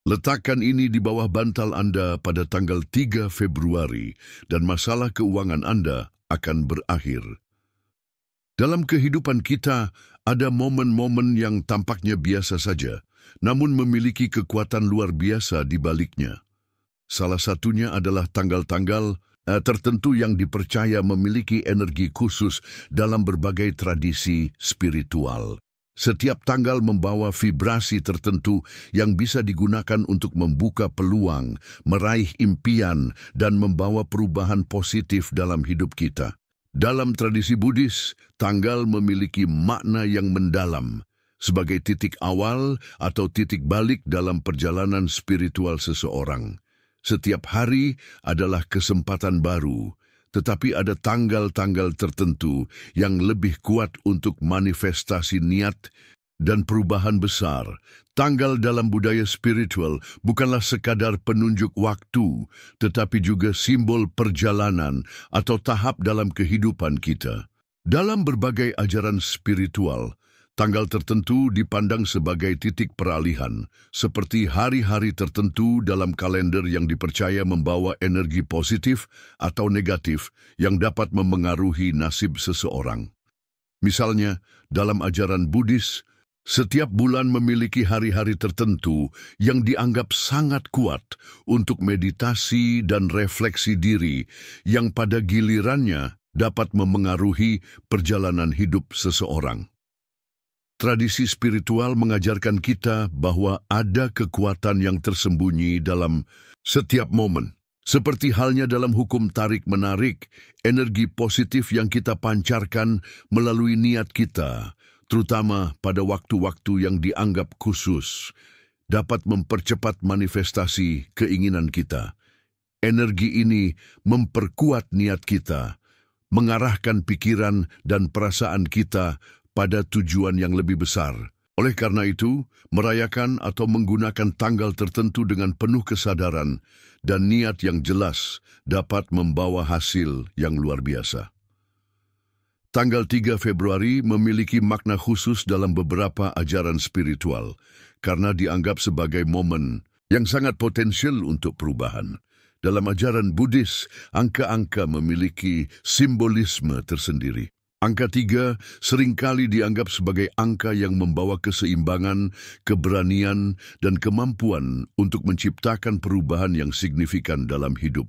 Letakkan ini di bawah bantal Anda pada tanggal 3 Februari dan masalah keuangan Anda akan berakhir. Dalam kehidupan kita, ada momen-momen yang tampaknya biasa saja, namun memiliki kekuatan luar biasa di baliknya. Salah satunya adalah tanggal-tanggal tertentu yang dipercaya memiliki energi khusus dalam berbagai tradisi spiritual. Setiap tanggal membawa vibrasi tertentu yang bisa digunakan untuk membuka peluang, meraih impian, dan membawa perubahan positif dalam hidup kita. Dalam tradisi Buddhis, tanggal memiliki makna yang mendalam sebagai titik awal atau titik balik dalam perjalanan spiritual seseorang. Setiap hari adalah kesempatan baru, tetapi ada tanggal-tanggal tertentu yang lebih kuat untuk manifestasi niat dan perubahan besar. Tanggal dalam budaya spiritual bukanlah sekadar penunjuk waktu, tetapi juga simbol perjalanan atau tahap dalam kehidupan kita. Dalam berbagai ajaran spiritual, tanggal tertentu dipandang sebagai titik peralihan, seperti hari-hari tertentu dalam kalender yang dipercaya membawa energi positif atau negatif yang dapat memengaruhi nasib seseorang. Misalnya, dalam ajaran Buddhis, setiap bulan memiliki hari-hari tertentu yang dianggap sangat kuat untuk meditasi dan refleksi diri yang pada gilirannya dapat memengaruhi perjalanan hidup seseorang. Tradisi spiritual mengajarkan kita bahwa ada kekuatan yang tersembunyi dalam setiap momen. Seperti halnya dalam hukum tarik-menarik, energi positif yang kita pancarkan melalui niat kita, terutama pada waktu-waktu yang dianggap khusus, dapat mempercepat manifestasi keinginan kita. Energi ini memperkuat niat kita, mengarahkan pikiran dan perasaan kita pada tujuan yang lebih besar. Oleh karena itu, merayakan atau menggunakan tanggal tertentu dengan penuh kesadaran dan niat yang jelas dapat membawa hasil yang luar biasa. Tanggal 3 Februari memiliki makna khusus dalam beberapa ajaran spiritual karena dianggap sebagai momen yang sangat potensial untuk perubahan. Dalam ajaran Buddhis, angka-angka memiliki simbolisme tersendiri. Angka 3 seringkali dianggap sebagai angka yang membawa keseimbangan, keberanian, dan kemampuan untuk menciptakan perubahan yang signifikan dalam hidup.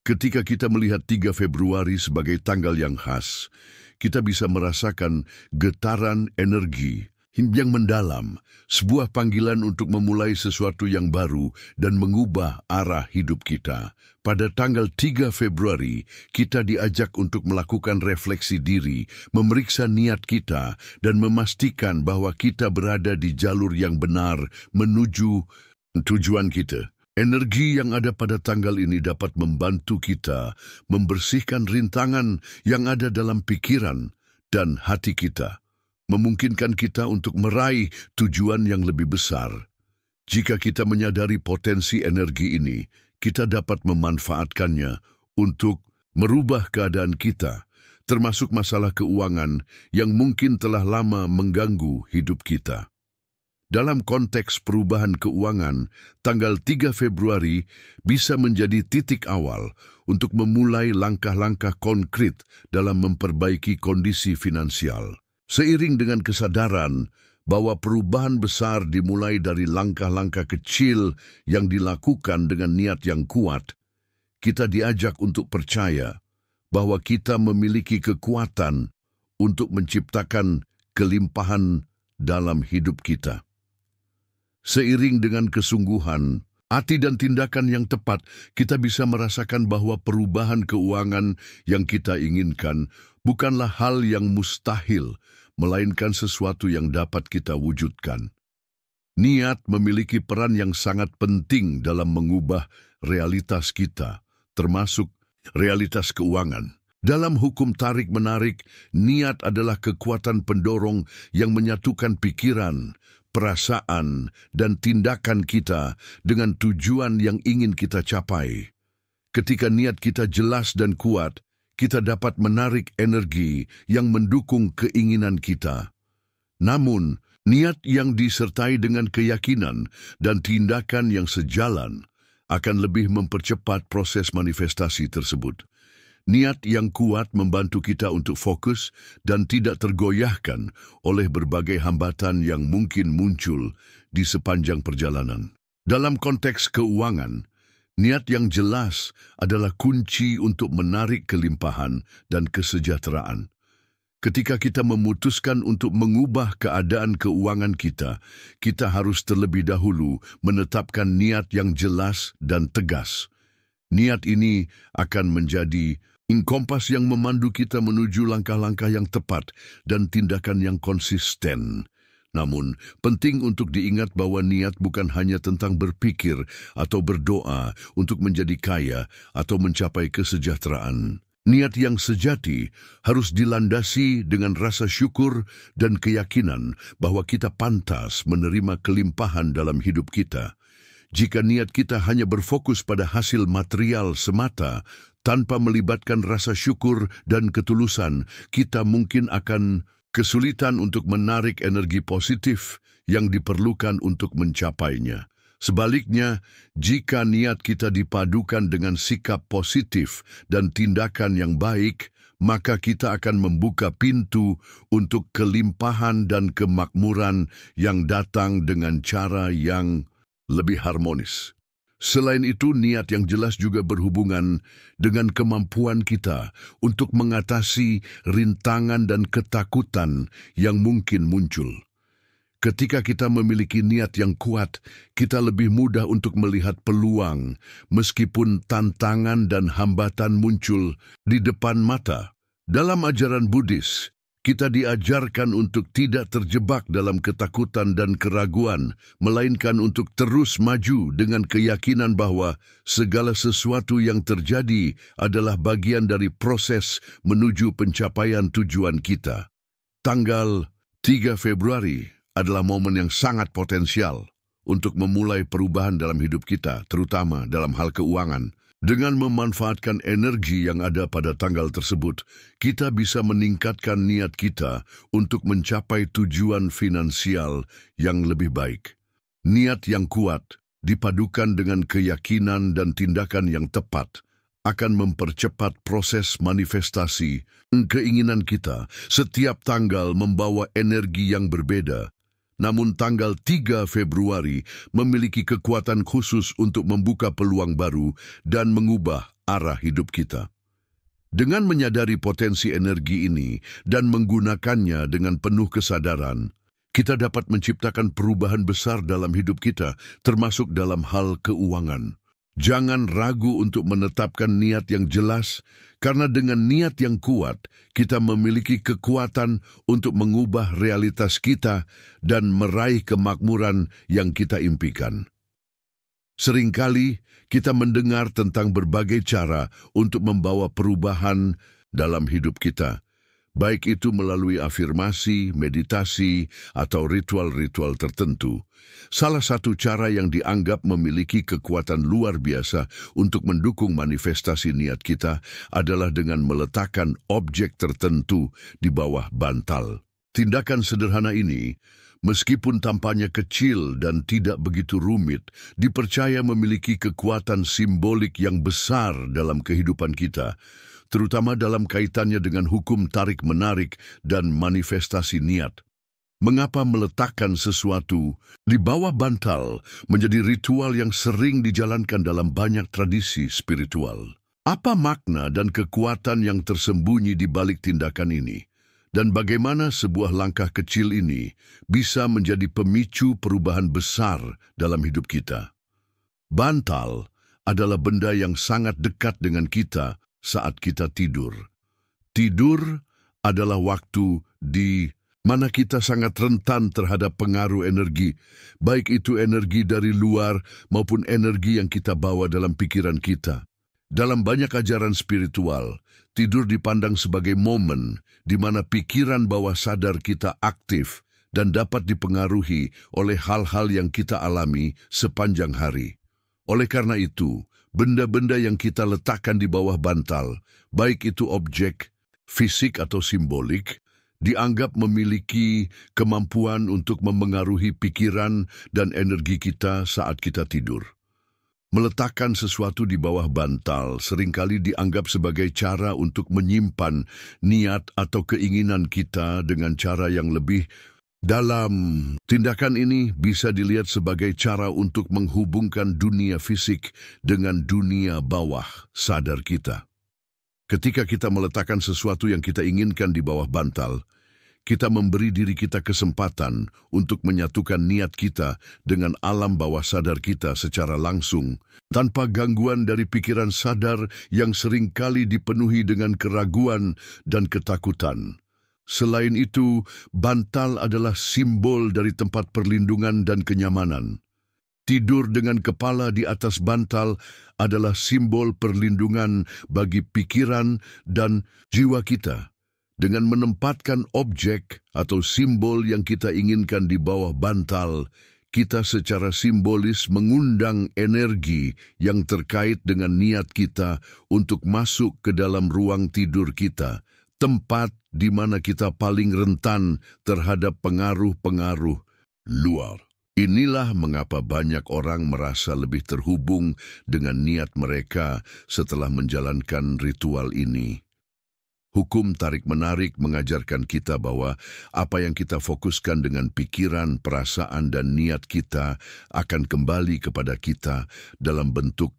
Ketika kita melihat 3 Februari sebagai tanggal yang khas, kita bisa merasakan getaran energi yang mendalam, sebuah panggilan untuk memulai sesuatu yang baru dan mengubah arah hidup kita. Pada tanggal 3 Februari, kita diajak untuk melakukan refleksi diri, memeriksa niat kita, dan memastikan bahwa kita berada di jalur yang benar menuju tujuan kita. Energi yang ada pada tanggal ini dapat membantu kita membersihkan rintangan yang ada dalam pikiran dan hati kita, memungkinkan kita untuk meraih tujuan yang lebih besar. Jika kita menyadari potensi energi ini, kita dapat memanfaatkannya untuk merubah keadaan kita, termasuk masalah keuangan yang mungkin telah lama mengganggu hidup kita. Dalam konteks perubahan keuangan, tanggal 3 Februari bisa menjadi titik awal untuk memulai langkah-langkah konkret dalam memperbaiki kondisi finansial. Seiring dengan kesadaran bahwa perubahan besar dimulai dari langkah-langkah kecil yang dilakukan dengan niat yang kuat, kita diajak untuk percaya bahwa kita memiliki kekuatan untuk menciptakan kelimpahan dalam hidup kita. Seiring dengan kesungguhan, hati dan tindakan yang tepat, kita bisa merasakan bahwa perubahan keuangan yang kita inginkan bukanlah hal yang mustahil, melainkan sesuatu yang dapat kita wujudkan. Niat memiliki peran yang sangat penting dalam mengubah realitas kita, termasuk realitas keuangan. Dalam hukum tarik-menarik, niat adalah kekuatan pendorong yang menyatukan pikiran, perasaan, dan tindakan kita dengan tujuan yang ingin kita capai. Ketika niat kita jelas dan kuat, kita dapat menarik energi yang mendukung keinginan kita. Namun, Niat yang disertai dengan keyakinan dan tindakan yang sejalan akan lebih mempercepat proses manifestasi tersebut. Niat yang kuat membantu kita untuk fokus dan tidak tergoyahkan oleh berbagai hambatan yang mungkin muncul di sepanjang perjalanan. Dalam konteks keuangan, niat yang jelas adalah kunci untuk menarik kelimpahan dan kesejahteraan. Ketika kita memutuskan untuk mengubah keadaan keuangan kita, kita harus terlebih dahulu menetapkan niat yang jelas dan tegas. Niat ini akan menjadi kompas yang memandu kita menuju langkah-langkah yang tepat dan tindakan yang konsisten. Namun, penting untuk diingat bahwa niat bukan hanya tentang berpikir atau berdoa untuk menjadi kaya atau mencapai kesejahteraan. Niat yang sejati harus dilandasi dengan rasa syukur dan keyakinan bahwa kita pantas menerima kelimpahan dalam hidup kita. Jika niat kita hanya berfokus pada hasil material semata, tanpa melibatkan rasa syukur dan ketulusan, kita mungkin akan kesulitan untuk menarik energi positif yang diperlukan untuk mencapainya. Sebaliknya, jika niat kita dipadukan dengan sikap positif dan tindakan yang baik, maka kita akan membuka pintu untuk kelimpahan dan kemakmuran yang datang dengan cara yang lebih harmonis. Selain itu, niat yang jelas juga berhubungan dengan kemampuan kita untuk mengatasi rintangan dan ketakutan yang mungkin muncul. Ketika kita memiliki niat yang kuat, kita lebih mudah untuk melihat peluang, meskipun tantangan dan hambatan muncul di depan mata. Dalam ajaran Buddhis, kita diajarkan untuk tidak terjebak dalam ketakutan dan keraguan, melainkan untuk terus maju dengan keyakinan bahwa segala sesuatu yang terjadi adalah bagian dari proses menuju pencapaian tujuan kita. Tanggal 3 Februari adalah momen yang sangat potensial untuk memulai perubahan dalam hidup kita, terutama dalam hal keuangan. Dengan memanfaatkan energi yang ada pada tanggal tersebut, kita bisa meningkatkan niat kita untuk mencapai tujuan finansial yang lebih baik. Niat yang kuat, dipadukan dengan keyakinan dan tindakan yang tepat, akan mempercepat proses manifestasi keinginan kita. Setiap tanggal membawa energi yang berbeda. Namun tanggal 3 Februari memiliki kekuatan khusus untuk membuka peluang baru dan mengubah arah hidup kita. Dengan menyadari potensi energi ini dan menggunakannya dengan penuh kesadaran, kita dapat menciptakan perubahan besar dalam hidup kita, termasuk dalam hal keuangan. Jangan ragu untuk menetapkan niat yang jelas, karena dengan niat yang kuat, kita memiliki kekuatan untuk mengubah realitas kita dan meraih kemakmuran yang kita impikan. Seringkali kita mendengar tentang berbagai cara untuk membawa perubahan dalam hidup kita, baik itu melalui afirmasi, meditasi, atau ritual-ritual tertentu. Salah satu cara yang dianggap memiliki kekuatan luar biasa untuk mendukung manifestasi niat kita adalah dengan meletakkan objek tertentu di bawah bantal. Tindakan sederhana ini, meskipun tampaknya kecil dan tidak begitu rumit, dipercaya memiliki kekuatan simbolik yang besar dalam kehidupan kita, terutama dalam kaitannya dengan hukum tarik-menarik dan manifestasi niat. Mengapa meletakkan sesuatu di bawah bantal menjadi ritual yang sering dijalankan dalam banyak tradisi spiritual? Apa makna dan kekuatan yang tersembunyi di balik tindakan ini? Dan bagaimana sebuah langkah kecil ini bisa menjadi pemicu perubahan besar dalam hidup kita? Bantal adalah benda yang sangat dekat dengan kita saat kita tidur. Tidur adalah waktu di mana kita sangat rentan terhadap pengaruh energi, baik itu energi dari luar maupun energi yang kita bawa dalam pikiran kita. Dalam banyak ajaran spiritual, tidur dipandang sebagai momen di mana pikiran bawah sadar kita aktif dan dapat dipengaruhi oleh hal-hal yang kita alami sepanjang hari. Oleh karena itu, benda-benda yang kita letakkan di bawah bantal, baik itu objek, fisik atau simbolik, dianggap memiliki kemampuan untuk memengaruhi pikiran dan energi kita saat kita tidur. Meletakkan sesuatu di bawah bantal seringkali dianggap sebagai cara untuk menyimpan niat atau keinginan kita dengan cara yang lebih dalam. Tindakan ini bisa dilihat sebagai cara untuk menghubungkan dunia fisik dengan dunia bawah sadar kita. Ketika kita meletakkan sesuatu yang kita inginkan di bawah bantal, kita memberi diri kita kesempatan untuk menyatukan niat kita dengan alam bawah sadar kita secara langsung, tanpa gangguan dari pikiran sadar yang seringkali dipenuhi dengan keraguan dan ketakutan. Selain itu, bantal adalah simbol dari tempat perlindungan dan kenyamanan. Tidur dengan kepala di atas bantal adalah simbol perlindungan bagi pikiran dan jiwa kita. Dengan menempatkan objek atau simbol yang kita inginkan di bawah bantal, kita secara simbolis mengundang energi yang terkait dengan niat kita untuk masuk ke dalam ruang tidur kita, tempat di mana kita paling rentan terhadap pengaruh-pengaruh luar. Inilah mengapa banyak orang merasa lebih terhubung dengan niat mereka setelah menjalankan ritual ini. Hukum tarik-menarik mengajarkan kita bahwa apa yang kita fokuskan dengan pikiran, perasaan, dan niat kita akan kembali kepada kita dalam bentuk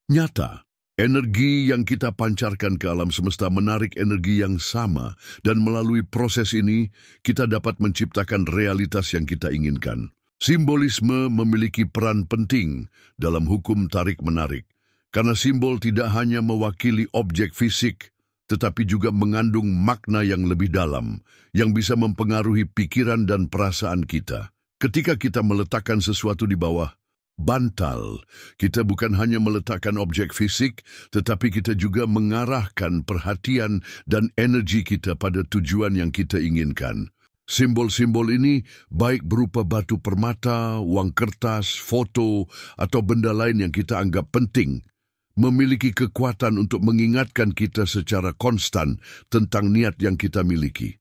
nyata. Energi yang kita pancarkan ke alam semesta menarik energi yang sama, dan melalui proses ini kita dapat menciptakan realitas yang kita inginkan. Simbolisme memiliki peran penting dalam hukum tarik-menarik, karena simbol tidak hanya mewakili objek fisik, tetapi juga mengandung makna yang lebih dalam, yang bisa mempengaruhi pikiran dan perasaan kita. Ketika kita meletakkan sesuatu di bawah bantal, kita bukan hanya meletakkan objek fisik, tetapi kita juga mengarahkan perhatian dan energi kita pada tujuan yang kita inginkan. Simbol-simbol ini, baik berupa batu permata, uang kertas, foto, atau benda lain yang kita anggap penting, memiliki kekuatan untuk mengingatkan kita secara konstan tentang niat yang kita miliki.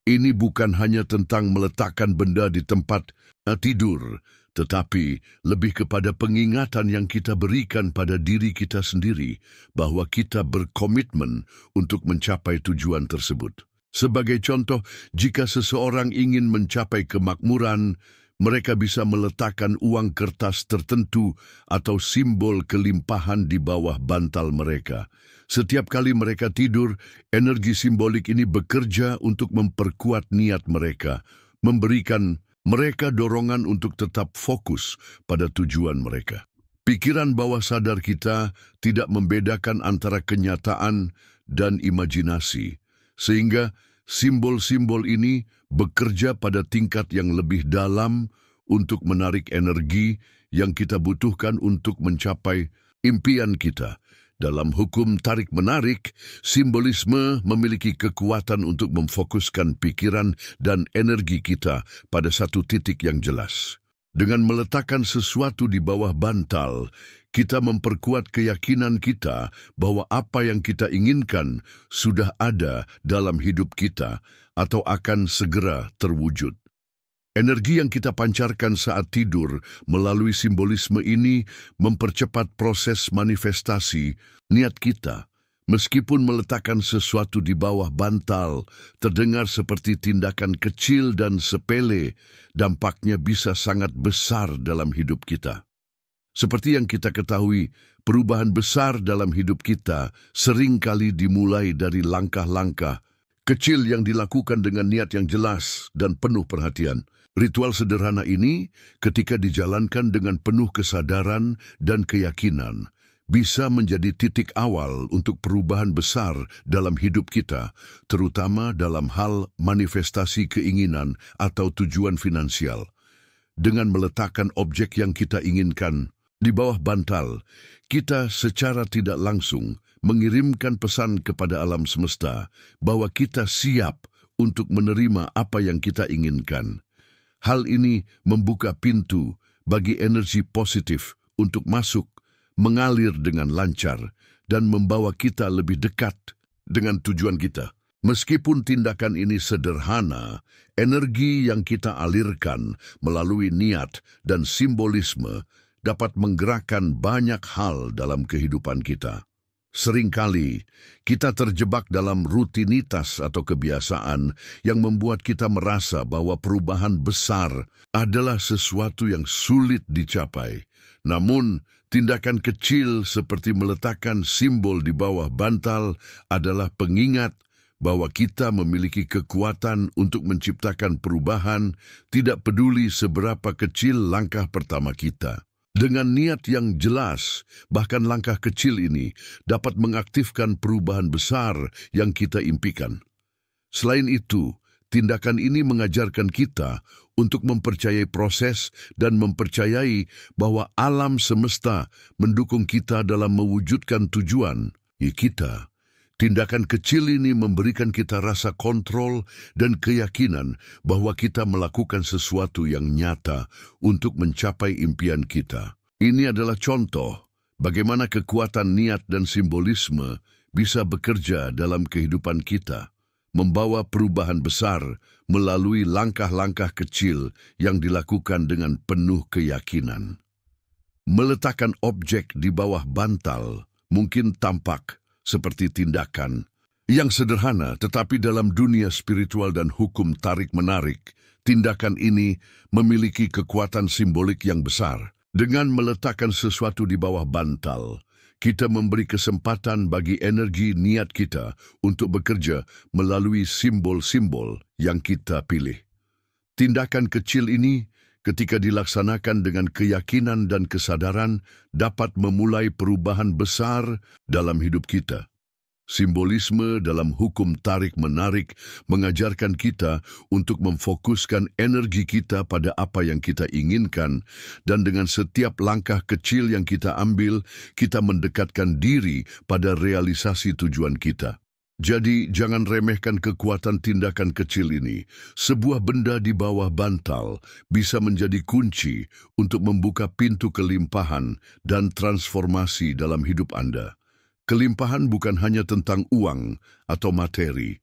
Ini bukan hanya tentang meletakkan benda di tempat tidur, tetapi lebih kepada pengingatan yang kita berikan pada diri kita sendiri bahwa kita berkomitmen untuk mencapai tujuan tersebut. Sebagai contoh, jika seseorang ingin mencapai kemakmuran, mereka bisa meletakkan uang kertas tertentu atau simbol kelimpahan di bawah bantal mereka. Setiap kali mereka tidur, energi simbolik ini bekerja untuk memperkuat niat mereka, memberikan mereka dorongan untuk tetap fokus pada tujuan mereka. Pikiran bawah sadar kita tidak membedakan antara kenyataan dan imajinasi, sehingga simbol-simbol ini bekerja pada tingkat yang lebih dalam untuk menarik energi yang kita butuhkan untuk mencapai impian kita. Dalam hukum tarik-menarik, simbolisme memiliki kekuatan untuk memfokuskan pikiran dan energi kita pada satu titik yang jelas. Dengan meletakkan sesuatu di bawah bantal, kita memperkuat keyakinan kita bahwa apa yang kita inginkan sudah ada dalam hidup kita atau akan segera terwujud. Energi yang kita pancarkan saat tidur melalui simbolisme ini mempercepat proses manifestasi niat kita. Meskipun meletakkan sesuatu di bawah bantal terdengar seperti tindakan kecil dan sepele, dampaknya bisa sangat besar dalam hidup kita. Seperti yang kita ketahui, perubahan besar dalam hidup kita seringkali dimulai dari langkah-langkah kecil yang dilakukan dengan niat yang jelas dan penuh perhatian. Ritual sederhana ini, ketika dijalankan dengan penuh kesadaran dan keyakinan, bisa menjadi titik awal untuk perubahan besar dalam hidup kita, terutama dalam hal manifestasi keinginan atau tujuan finansial. Dengan meletakkan objek yang kita inginkan di bawah bantal, kita secara tidak langsung mengirimkan pesan kepada alam semesta bahwa kita siap untuk menerima apa yang kita inginkan. Hal ini membuka pintu bagi energi positif untuk masuk, mengalir dengan lancar, dan membawa kita lebih dekat dengan tujuan kita. Meskipun tindakan ini sederhana, energi yang kita alirkan melalui niat dan simbolisme dapat menggerakkan banyak hal dalam kehidupan kita. Seringkali kita terjebak dalam rutinitas atau kebiasaan yang membuat kita merasa bahwa perubahan besar adalah sesuatu yang sulit dicapai. Namun, tindakan kecil seperti meletakkan simbol di bawah bantal adalah pengingat bahwa kita memiliki kekuatan untuk menciptakan perubahan, tidak peduli seberapa kecil langkah pertama kita. Dengan niat yang jelas, bahkan langkah kecil ini dapat mengaktifkan perubahan besar yang kita impikan. Selain itu, tindakan ini mengajarkan kita untuk mempercayai proses dan mempercayai bahwa alam semesta mendukung kita dalam mewujudkan tujuan kita. Tindakan kecil ini memberikan kita rasa kontrol dan keyakinan bahwa kita melakukan sesuatu yang nyata untuk mencapai impian kita. Ini adalah contoh bagaimana kekuatan niat dan simbolisme bisa bekerja dalam kehidupan kita, membawa perubahan besar melalui langkah-langkah kecil yang dilakukan dengan penuh keyakinan. Meletakkan objek di bawah bantal mungkin tampak seperti tindakan yang sederhana, tetapi dalam dunia spiritual dan hukum tarik-menarik, tindakan ini memiliki kekuatan simbolik yang besar. Dengan meletakkan sesuatu di bawah bantal, kita memberi kesempatan bagi energi niat kita untuk bekerja melalui simbol-simbol yang kita pilih. Tindakan kecil ini, ketika dilaksanakan dengan keyakinan dan kesadaran, dapat memulai perubahan besar dalam hidup kita. Simbolisme dalam hukum tarik-menarik mengajarkan kita untuk memfokuskan energi kita pada apa yang kita inginkan, dan dengan setiap langkah kecil yang kita ambil, kita mendekatkan diri pada realisasi tujuan kita. Jadi, jangan remehkan kekuatan tindakan kecil ini. Sebuah benda di bawah bantal bisa menjadi kunci untuk membuka pintu kelimpahan dan transformasi dalam hidup Anda. Kelimpahan bukan hanya tentang uang atau materi.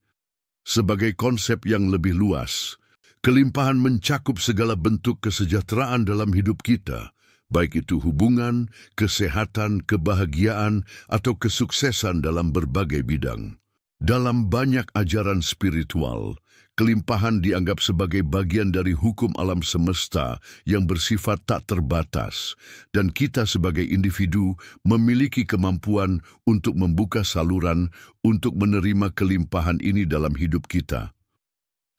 Sebagai konsep yang lebih luas, kelimpahan mencakup segala bentuk kesejahteraan dalam hidup kita, baik itu hubungan, kesehatan, kebahagiaan, atau kesuksesan dalam berbagai bidang. Dalam banyak ajaran spiritual, kelimpahan dianggap sebagai bagian dari hukum alam semesta yang bersifat tak terbatas, dan kita sebagai individu memiliki kemampuan untuk membuka saluran untuk menerima kelimpahan ini dalam hidup kita.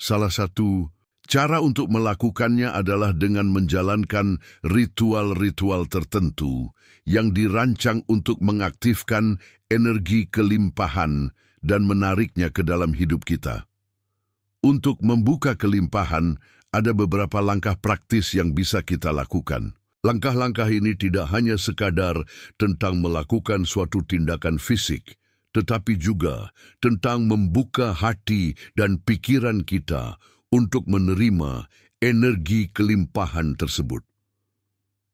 Salah satu cara untuk melakukannya adalah dengan menjalankan ritual-ritual tertentu yang dirancang untuk mengaktifkan energi kelimpahan dan menariknya ke dalam hidup kita. Untuk membuka kelimpahan, ada beberapa langkah praktis yang bisa kita lakukan. Langkah-langkah ini tidak hanya sekadar tentang melakukan suatu tindakan fisik, tetapi juga tentang membuka hati dan pikiran kita untuk menerima energi kelimpahan tersebut.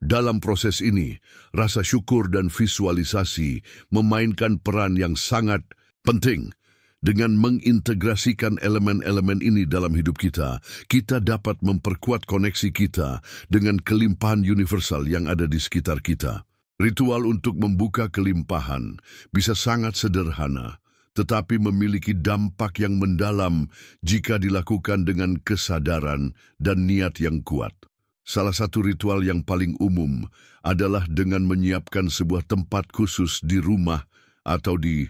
Dalam proses ini, rasa syukur dan visualisasi memainkan peran yang sangat penting. Dengan mengintegrasikan elemen-elemen ini dalam hidup kita, kita dapat memperkuat koneksi kita dengan kelimpahan universal yang ada di sekitar kita. Ritual untuk membuka kelimpahan bisa sangat sederhana, tetapi memiliki dampak yang mendalam jika dilakukan dengan kesadaran dan niat yang kuat. Salah satu ritual yang paling umum adalah dengan menyiapkan sebuah tempat khusus di rumah atau di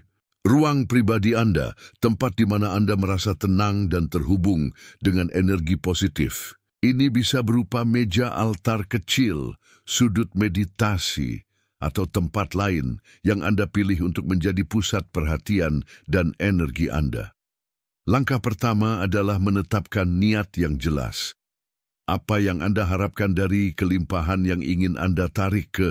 ruang pribadi Anda, tempat di mana Anda merasa tenang dan terhubung dengan energi positif. Ini bisa berupa meja altar kecil, sudut meditasi, atau tempat lain yang Anda pilih untuk menjadi pusat perhatian dan energi Anda. Langkah pertama adalah menetapkan niat yang jelas. Apa yang Anda harapkan dari kelimpahan yang ingin Anda tarik ke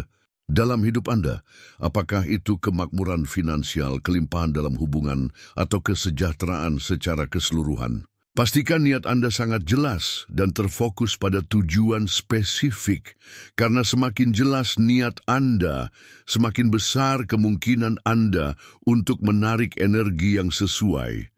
dalam hidup Anda? Apakah itu kemakmuran finansial, kelimpahan dalam hubungan, atau kesejahteraan secara keseluruhan? Pastikan niat Anda sangat jelas dan terfokus pada tujuan spesifik, karena semakin jelas niat Anda, semakin besar kemungkinan Anda untuk menarik energi yang sesuai.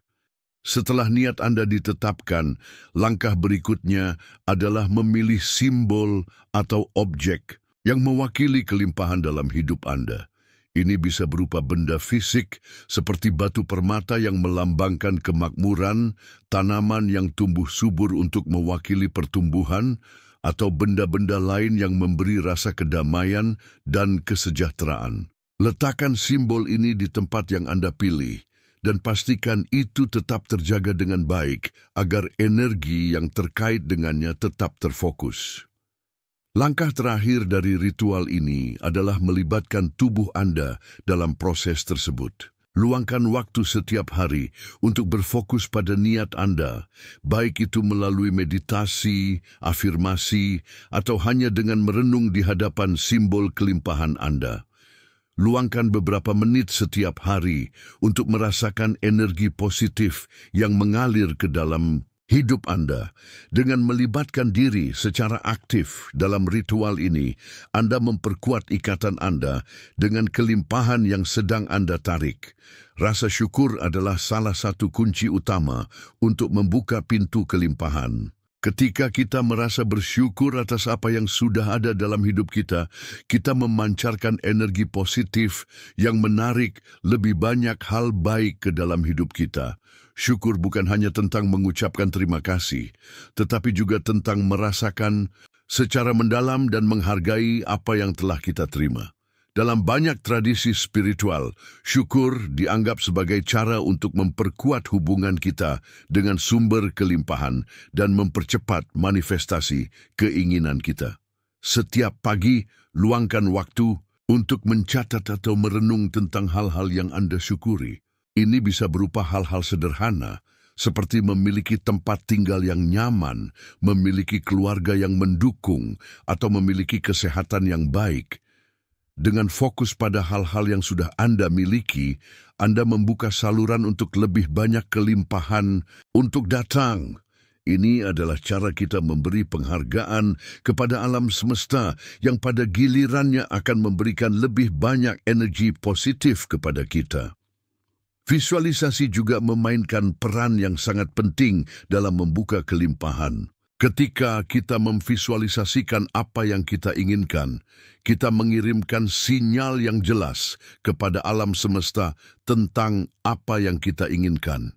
Setelah niat Anda ditetapkan, langkah berikutnya adalah memilih simbol atau objek yang mewakili kelimpahan dalam hidup Anda. Ini bisa berupa benda fisik seperti batu permata yang melambangkan kemakmuran, tanaman yang tumbuh subur untuk mewakili pertumbuhan, atau benda-benda lain yang memberi rasa kedamaian dan kesejahteraan. Letakkan simbol ini di tempat yang Anda pilih dan pastikan itu tetap terjaga dengan baik agar energi yang terkait dengannya tetap terfokus. Langkah terakhir dari ritual ini adalah melibatkan tubuh Anda dalam proses tersebut. Luangkan waktu setiap hari untuk berfokus pada niat Anda, baik itu melalui meditasi, afirmasi, atau hanya dengan merenung di hadapan simbol kelimpahan Anda. Luangkan beberapa menit setiap hari untuk merasakan energi positif yang mengalir ke dalam hidup Anda. Dengan melibatkan diri secara aktif dalam ritual ini, Anda memperkuat ikatan Anda dengan kelimpahan yang sedang Anda tarik. Rasa syukur adalah salah satu kunci utama untuk membuka pintu kelimpahan. Ketika kita merasa bersyukur atas apa yang sudah ada dalam hidup kita, kita memancarkan energi positif yang menarik lebih banyak hal baik ke dalam hidup kita. Syukur bukan hanya tentang mengucapkan terima kasih, tetapi juga tentang merasakan secara mendalam dan menghargai apa yang telah kita terima. Dalam banyak tradisi spiritual, syukur dianggap sebagai cara untuk memperkuat hubungan kita dengan sumber kelimpahan dan mempercepat manifestasi keinginan kita. Setiap pagi, luangkan waktu untuk mencatat atau merenung tentang hal-hal yang Anda syukuri. Ini bisa berupa hal-hal sederhana, seperti memiliki tempat tinggal yang nyaman, memiliki keluarga yang mendukung, atau memiliki kesehatan yang baik. Dengan fokus pada hal-hal yang sudah Anda miliki, Anda membuka saluran untuk lebih banyak kelimpahan untuk datang. Ini adalah cara kita memberi penghargaan kepada alam semesta yang pada gilirannya akan memberikan lebih banyak energi positif kepada kita. Visualisasi juga memainkan peran yang sangat penting dalam membuka kelimpahan. Ketika kita memvisualisasikan apa yang kita inginkan, kita mengirimkan sinyal yang jelas kepada alam semesta tentang apa yang kita inginkan.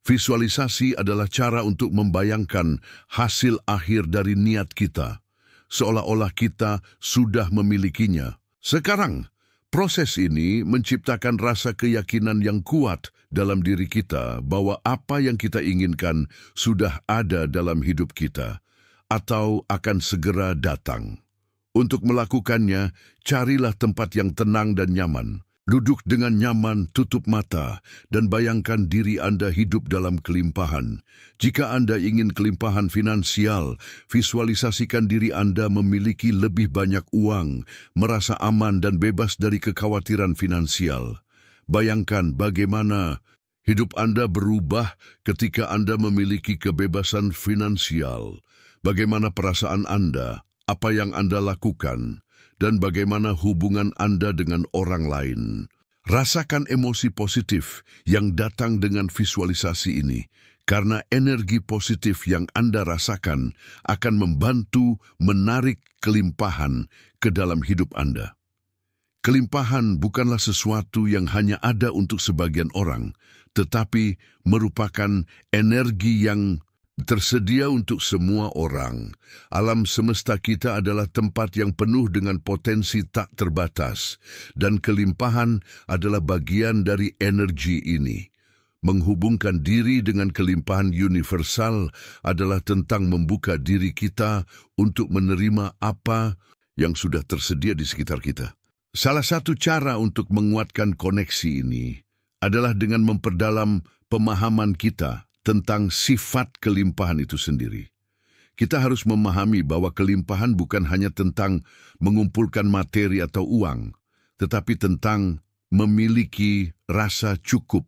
Visualisasi adalah cara untuk membayangkan hasil akhir dari niat kita, seolah-olah kita sudah memilikinya. Sekarang, proses ini menciptakan rasa keyakinan yang kuat dalam diri kita bahwa apa yang kita inginkan sudah ada dalam hidup kita atau akan segera datang. Untuk melakukannya, carilah tempat yang tenang dan nyaman. Duduk dengan nyaman, tutup mata, dan bayangkan diri Anda hidup dalam kelimpahan. Jika Anda ingin kelimpahan finansial, visualisasikan diri Anda memiliki lebih banyak uang, merasa aman dan bebas dari kekhawatiran finansial. Bayangkan bagaimana hidup Anda berubah ketika Anda memiliki kebebasan finansial. Bagaimana perasaan Anda, apa yang Anda lakukan, dan bagaimana hubungan Anda dengan orang lain. Rasakan emosi positif yang datang dengan visualisasi ini, karena energi positif yang Anda rasakan akan membantu menarik kelimpahan ke dalam hidup Anda. Kelimpahan bukanlah sesuatu yang hanya ada untuk sebagian orang, tetapi merupakan energi yang tersedia untuk semua orang. Alam semesta kita adalah tempat yang penuh dengan potensi tak terbatas, dan kelimpahan adalah bagian dari energi ini. Menghubungkan diri dengan kelimpahan universal adalah tentang membuka diri kita untuk menerima apa yang sudah tersedia di sekitar kita. Salah satu cara untuk menguatkan koneksi ini adalah dengan memperdalam pemahaman kita tentang sifat kelimpahan itu sendiri. Kita harus memahami bahwa kelimpahan bukan hanya tentang mengumpulkan materi atau uang, tetapi tentang memiliki rasa cukup,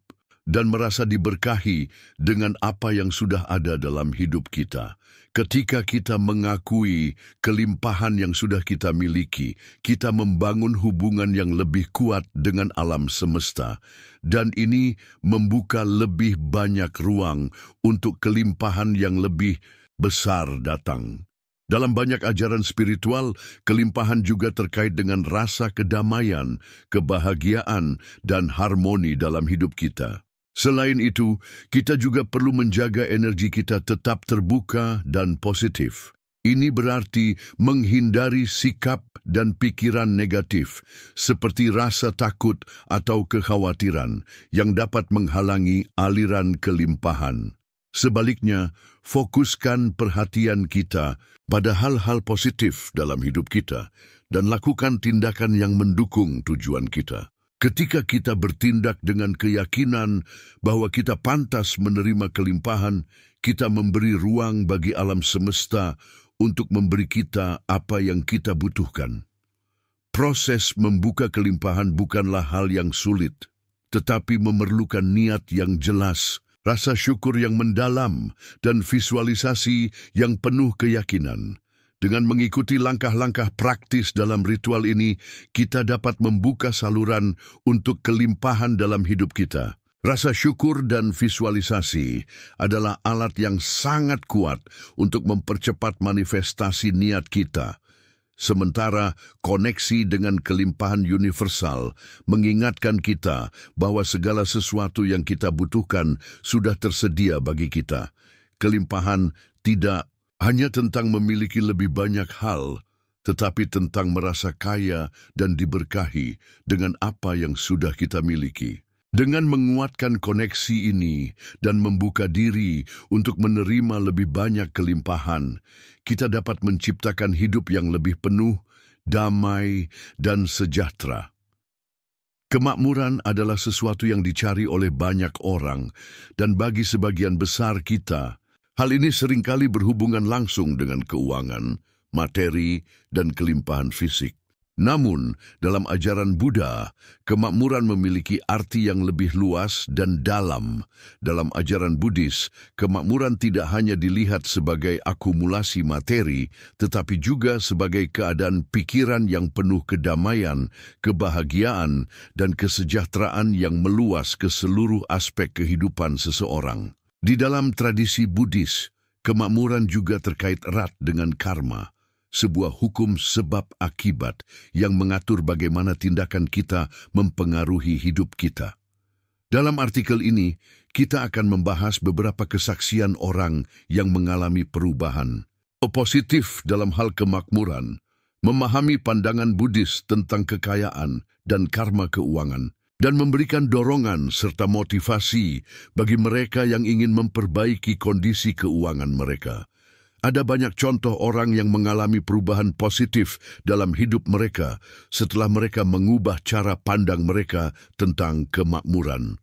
dan merasa diberkahi dengan apa yang sudah ada dalam hidup kita. Ketika kita mengakui kelimpahan yang sudah kita miliki, kita membangun hubungan yang lebih kuat dengan alam semesta. Dan ini membuka lebih banyak ruang untuk kelimpahan yang lebih besar datang. Dalam banyak ajaran spiritual, kelimpahan juga terkait dengan rasa kedamaian, kebahagiaan, dan harmoni dalam hidup kita. Selain itu, kita juga perlu menjaga energi kita tetap terbuka dan positif. Ini berarti menghindari sikap dan pikiran negatif, seperti rasa takut atau kekhawatiran yang dapat menghalangi aliran kelimpahan. Sebaliknya, fokuskan perhatian kita pada hal-hal positif dalam hidup kita dan lakukan tindakan yang mendukung tujuan kita. Ketika kita bertindak dengan keyakinan bahwa kita pantas menerima kelimpahan, kita memberi ruang bagi alam semesta untuk memberi kita apa yang kita butuhkan. Proses membuka kelimpahan bukanlah hal yang sulit, tetapi memerlukan niat yang jelas, rasa syukur yang mendalam, dan visualisasi yang penuh keyakinan. Dengan mengikuti langkah-langkah praktis dalam ritual ini, kita dapat membuka saluran untuk kelimpahan dalam hidup kita. Rasa syukur dan visualisasi adalah alat yang sangat kuat untuk mempercepat manifestasi niat kita. Sementara koneksi dengan kelimpahan universal mengingatkan kita bahwa segala sesuatu yang kita butuhkan sudah tersedia bagi kita. Kelimpahan tidak hanya tentang memiliki lebih banyak hal, tetapi tentang merasa kaya dan diberkahi dengan apa yang sudah kita miliki. Dengan menguatkan koneksi ini dan membuka diri untuk menerima lebih banyak kelimpahan, kita dapat menciptakan hidup yang lebih penuh, damai, dan sejahtera. Kemakmuran adalah sesuatu yang dicari oleh banyak orang, dan bagi sebagian besar kita, hal ini seringkali berhubungan langsung dengan keuangan, materi, dan kelimpahan fisik. Namun, dalam ajaran Buddha, kemakmuran memiliki arti yang lebih luas dan dalam. Dalam ajaran Buddhis, kemakmuran tidak hanya dilihat sebagai akumulasi materi, tetapi juga sebagai keadaan pikiran yang penuh kedamaian, kebahagiaan, dan kesejahteraan yang meluas ke seluruh aspek kehidupan seseorang. Di dalam tradisi Buddhis, kemakmuran juga terkait erat dengan karma, sebuah hukum sebab akibat yang mengatur bagaimana tindakan kita mempengaruhi hidup kita. Dalam artikel ini, kita akan membahas beberapa kesaksian orang yang mengalami perubahan positif dalam hal kemakmuran, memahami pandangan Buddhis tentang kekayaan dan karma keuangan, dan memberikan dorongan serta motivasi bagi mereka yang ingin memperbaiki kondisi keuangan mereka. Ada banyak contoh orang yang mengalami perubahan positif dalam hidup mereka setelah mereka mengubah cara pandang mereka tentang kemakmuran.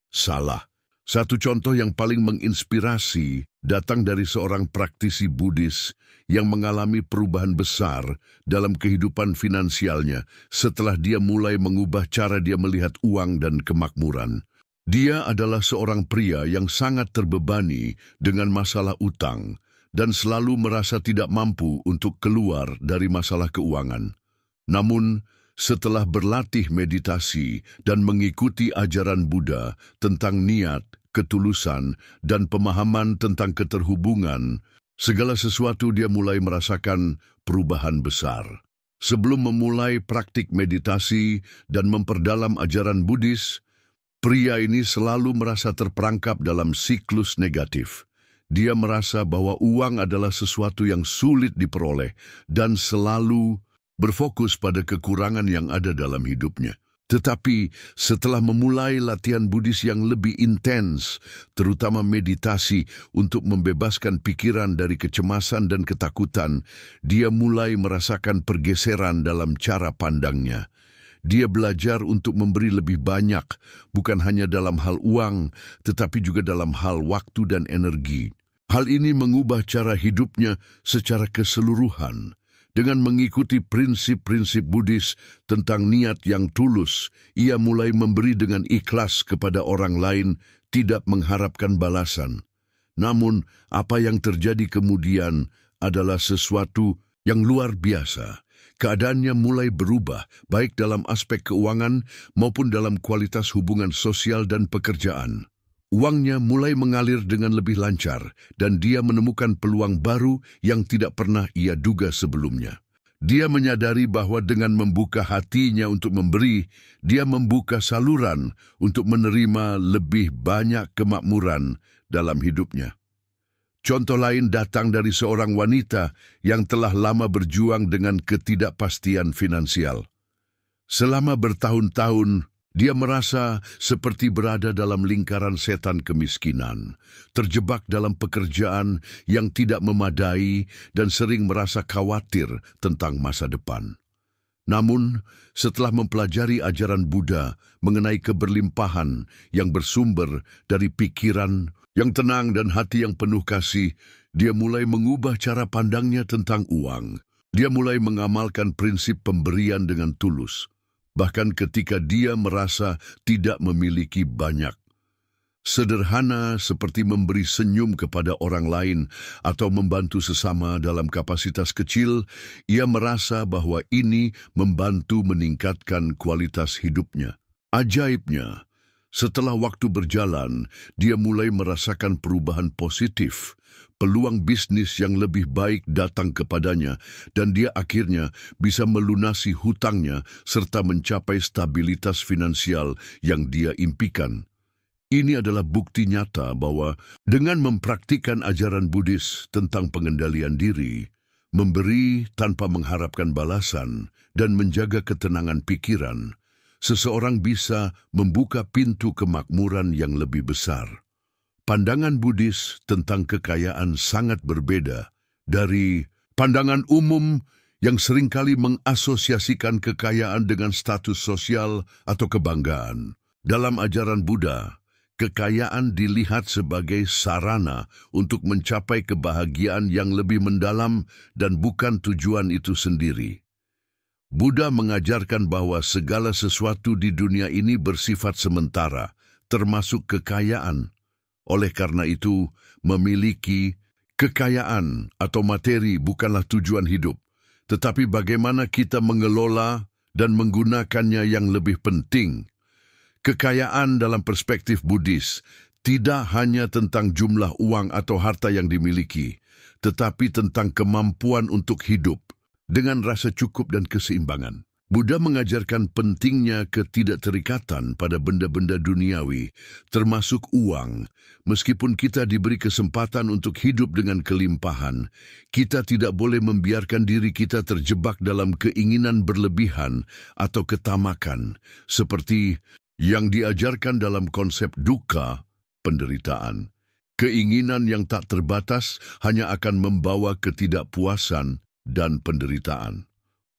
Salah. Satu contoh yang paling menginspirasi datang dari seorang praktisi Buddhis yang mengalami perubahan besar dalam kehidupan finansialnya setelah dia mulai mengubah cara dia melihat uang dan kemakmuran. Dia adalah seorang pria yang sangat terbebani dengan masalah utang dan selalu merasa tidak mampu untuk keluar dari masalah keuangan. Namun, setelah berlatih meditasi dan mengikuti ajaran Buddha tentang niat, ketulusan, dan pemahaman tentang keterhubungan, segala sesuatu dia mulai merasakan perubahan besar. Sebelum memulai praktik meditasi dan memperdalam ajaran Buddhis, pria ini selalu merasa terperangkap dalam siklus negatif. Dia merasa bahwa uang adalah sesuatu yang sulit diperoleh dan selalu berfokus pada kekurangan yang ada dalam hidupnya. Tetapi setelah memulai latihan Buddhis yang lebih intens, terutama meditasi untuk membebaskan pikiran dari kecemasan dan ketakutan, dia mulai merasakan pergeseran dalam cara pandangnya. Dia belajar untuk memberi lebih banyak, bukan hanya dalam hal uang, tetapi juga dalam hal waktu dan energi. Hal ini mengubah cara hidupnya secara keseluruhan. Dengan mengikuti prinsip-prinsip Buddhis tentang niat yang tulus, ia mulai memberi dengan ikhlas kepada orang lain, tidak mengharapkan balasan. Namun, apa yang terjadi kemudian adalah sesuatu yang luar biasa. Keadaannya mulai berubah, baik dalam aspek keuangan maupun dalam kualitas hubungan sosial dan pekerjaan. Uangnya mulai mengalir dengan lebih lancar, dan dia menemukan peluang baru yang tidak pernah ia duga sebelumnya. Dia menyadari bahwa dengan membuka hatinya untuk memberi, dia membuka saluran untuk menerima lebih banyak kemakmuran dalam hidupnya. Contoh lain datang dari seorang wanita yang telah lama berjuang dengan ketidakpastian finansial. Selama bertahun-tahun, dia merasa seperti berada dalam lingkaran setan kemiskinan, terjebak dalam pekerjaan yang tidak memadai dan sering merasa khawatir tentang masa depan. Namun, setelah mempelajari ajaran Buddha mengenai keberlimpahan yang bersumber dari pikiran yang tenang dan hati yang penuh kasih, dia mulai mengubah cara pandangnya tentang uang. Dia mulai mengamalkan prinsip pemberian dengan tulus, bahkan ketika dia merasa tidak memiliki banyak. Sederhana seperti memberi senyum kepada orang lain atau membantu sesama dalam kapasitas kecil, ia merasa bahwa ini membantu meningkatkan kualitas hidupnya. Ajaibnya, setelah waktu berjalan, dia mulai merasakan perubahan positif. Peluang bisnis yang lebih baik datang kepadanya, dan dia akhirnya bisa melunasi hutangnya serta mencapai stabilitas finansial yang dia impikan. Ini adalah bukti nyata bahwa dengan mempraktikkan ajaran Buddhis tentang pengendalian diri, memberi tanpa mengharapkan balasan, dan menjaga ketenangan pikiran, seseorang bisa membuka pintu kemakmuran yang lebih besar. Pandangan Buddhis tentang kekayaan sangat berbeda dari pandangan umum yang seringkali mengasosiasikan kekayaan dengan status sosial atau kebanggaan. Dalam ajaran Buddha, kekayaan dilihat sebagai sarana untuk mencapai kebahagiaan yang lebih mendalam dan bukan tujuan itu sendiri. Buddha mengajarkan bahwa segala sesuatu di dunia ini bersifat sementara, termasuk kekayaan. Oleh karena itu, memiliki kekayaan atau materi bukanlah tujuan hidup, tetapi bagaimana kita mengelola dan menggunakannya yang lebih penting. Kekayaan dalam perspektif Buddhis tidak hanya tentang jumlah uang atau harta yang dimiliki, tetapi tentang kemampuan untuk hidup dengan rasa cukup dan keseimbangan. Buddha mengajarkan pentingnya ketidakterikatan pada benda-benda duniawi, termasuk uang. Meskipun kita diberi kesempatan untuk hidup dengan kelimpahan, kita tidak boleh membiarkan diri kita terjebak dalam keinginan berlebihan atau ketamakan, seperti yang diajarkan dalam konsep dukkha, penderitaan. Keinginan yang tak terbatas hanya akan membawa ketidakpuasan dan penderitaan.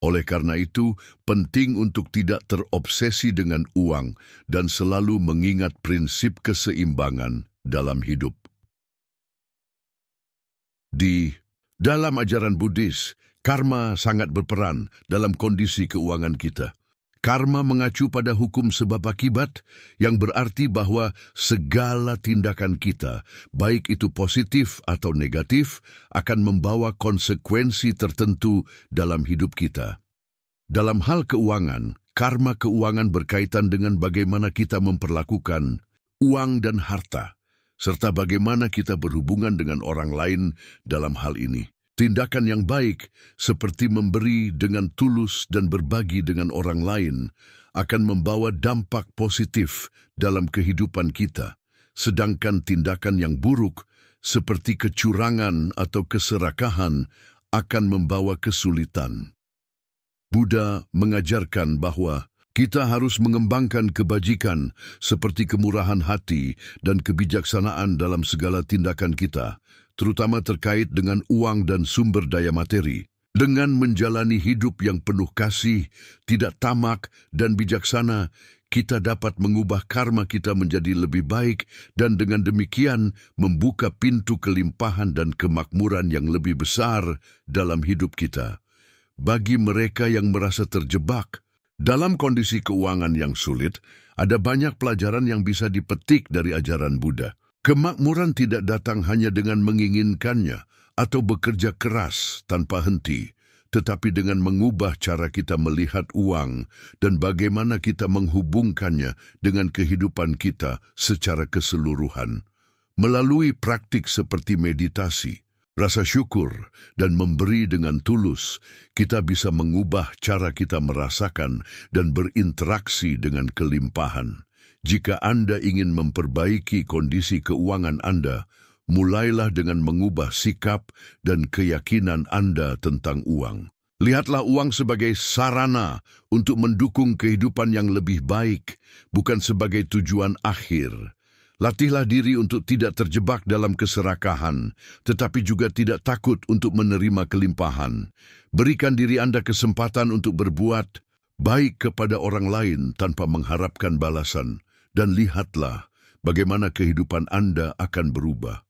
Oleh karena itu, penting untuk tidak terobsesi dengan uang dan selalu mengingat prinsip keseimbangan dalam hidup. Di dalam ajaran Buddhis, karma sangat berperan dalam kondisi keuangan kita. Karma mengacu pada hukum sebab akibat yang berarti bahwa segala tindakan kita, baik itu positif atau negatif, akan membawa konsekuensi tertentu dalam hidup kita. Dalam hal keuangan, karma keuangan berkaitan dengan bagaimana kita memperlakukan uang dan harta, serta bagaimana kita berhubungan dengan orang lain dalam hal ini. Tindakan yang baik, seperti memberi dengan tulus dan berbagi dengan orang lain, akan membawa dampak positif dalam kehidupan kita. Sedangkan tindakan yang buruk, seperti kecurangan atau keserakahan, akan membawa kesulitan. Buddha mengajarkan bahwa kita harus mengembangkan kebajikan seperti kemurahan hati dan kebijaksanaan dalam segala tindakan kita, terutama terkait dengan uang dan sumber daya materi. Dengan menjalani hidup yang penuh kasih, tidak tamak, dan bijaksana, kita dapat mengubah karma kita menjadi lebih baik dan dengan demikian membuka pintu kelimpahan dan kemakmuran yang lebih besar dalam hidup kita. bagi mereka yang merasa terjebak. Dalam kondisi keuangan yang sulit, ada banyak pelajaran yang bisa dipetik dari ajaran Buddha. Kemakmuran tidak datang hanya dengan menginginkannya atau bekerja keras tanpa henti, tetapi dengan mengubah cara kita melihat uang dan bagaimana kita menghubungkannya dengan kehidupan kita secara keseluruhan. Melalui praktik seperti meditasi, rasa syukur, dan memberi dengan tulus, kita bisa mengubah cara kita merasakan dan berinteraksi dengan kelimpahan. Jika Anda ingin memperbaiki kondisi keuangan Anda, mulailah dengan mengubah sikap dan keyakinan Anda tentang uang. Lihatlah uang sebagai sarana untuk mendukung kehidupan yang lebih baik, bukan sebagai tujuan akhir. Latihlah diri untuk tidak terjebak dalam keserakahan, tetapi juga tidak takut untuk menerima kelimpahan. Berikan diri Anda kesempatan untuk berbuat baik kepada orang lain tanpa mengharapkan balasan, dan lihatlah bagaimana kehidupan Anda akan berubah.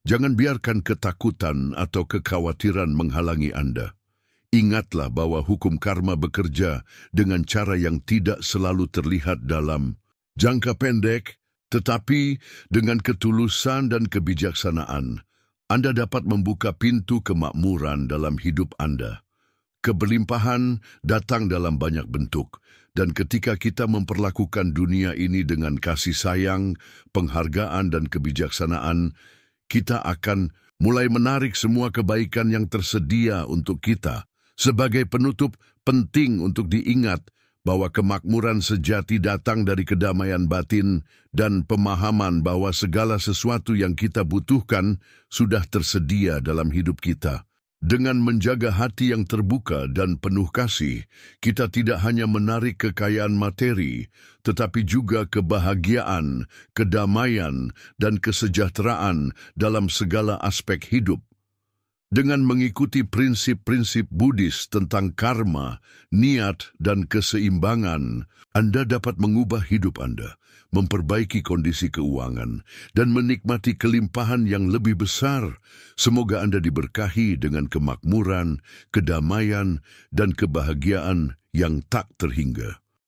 Jangan biarkan ketakutan atau kekhawatiran menghalangi Anda. Ingatlah bahwa hukum karma bekerja dengan cara yang tidak selalu terlihat dalam jangka pendek, tetapi dengan ketulusan dan kebijaksanaan, Anda dapat membuka pintu kemakmuran dalam hidup Anda. Keberlimpahan datang dalam banyak bentuk, dan ketika kita memperlakukan dunia ini dengan kasih sayang, penghargaan, dan kebijaksanaan, kita akan mulai menarik semua kebaikan yang tersedia untuk kita. Sebagai penutup, penting untuk diingat bahwa kemakmuran sejati datang dari kedamaian batin dan pemahaman bahwa segala sesuatu yang kita butuhkan sudah tersedia dalam hidup kita. Dengan menjaga hati yang terbuka dan penuh kasih, kita tidak hanya menarik kekayaan materi, tetapi juga kebahagiaan, kedamaian, dan kesejahteraan dalam segala aspek hidup. Dengan mengikuti prinsip-prinsip Buddhis tentang karma, niat, dan keseimbangan, Anda dapat mengubah hidup Anda, memperbaiki kondisi keuangan, dan menikmati kelimpahan yang lebih besar. Semoga Anda diberkahi dengan kemakmuran, kedamaian, dan kebahagiaan yang tak terhingga.